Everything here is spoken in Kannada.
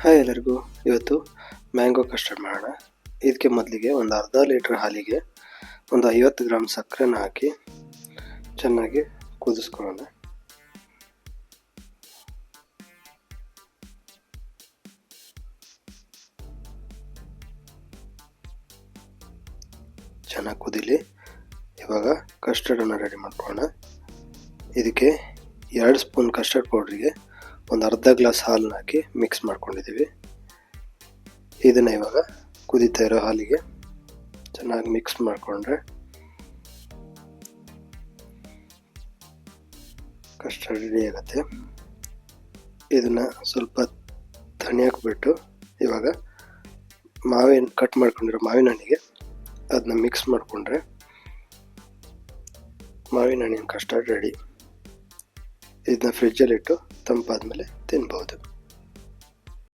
ಹಾಯ್ ಎಲ್ಲರಿಗೂ. ಇವತ್ತು ಮ್ಯಾಂಗೋ ಕಸ್ಟರ್ಡ್ ಮಾಡೋಣ. ಇದಕ್ಕೆ ಮೊದಲಿಗೆ ಒಂದು ಅರ್ಧ ಲೀಟ್ರ್ ಹಾಲಿಗೆ ಒಂದು 50 ಗ್ರಾಮ್ ಸಕ್ಕರೆನ ಹಾಕಿ ಚೆನ್ನಾಗಿ ಕುದಿಸ್ಕೊಳ್ಳೋಣ. ಚೆನ್ನಾಗಿ ಕುದೀಲಿ. ಇವಾಗ ಕಸ್ಟರ್ಡನ್ನು ರೆಡಿ ಮಾಡ್ಕೊಳ್ಳೋಣ. ಇದಕ್ಕೆ 2 ಸ್ಪೂನ್ ಕಸ್ಟರ್ಡ್ ಪೌಡ್ರಿಗೆ ಒಂದು ಅರ್ಧ ಗ್ಲಾಸ್ ಹಾಲನ್ನ ಹಾಕಿ ಮಿಕ್ಸ್ ಮಾಡ್ಕೊಂಡಿದ್ದೀವಿ. ಇದನ್ನು ಇವಾಗ ಕುದೀತಾ ಇರೋ ಹಾಲಿಗೆ ಚೆನ್ನಾಗಿ ಮಿಕ್ಸ್ ಮಾಡಿಕೊಂಡ್ರೆ ಕಸ್ಟರ್ಡ್ ರೆಡಿ ಆಗುತ್ತೆ. ಇದನ್ನು ಸ್ವಲ್ಪ ತಣಿಯಕ್ಕೆ ಬಿಟ್ಟು ಇವಾಗ ಕಟ್ ಮಾಡ್ಕೊಂಡಿರೋ ಮಾವಿನ ಹಣ್ಣಿಗೆ ಅದನ್ನ ಮಿಕ್ಸ್ ಮಾಡಿಕೊಂಡ್ರೆ ಮಾವಿನ ಹಣ್ಣಿನ ಕಸ್ಟರ್ಡ್ ರೆಡಿ. ಇದನ್ನ ಫ್ರಿಜ್ಜಲ್ಲಿಟ್ಟು ತಂಪಾದ್ಮೇಲೆ ತಿನ್ಬೋದು.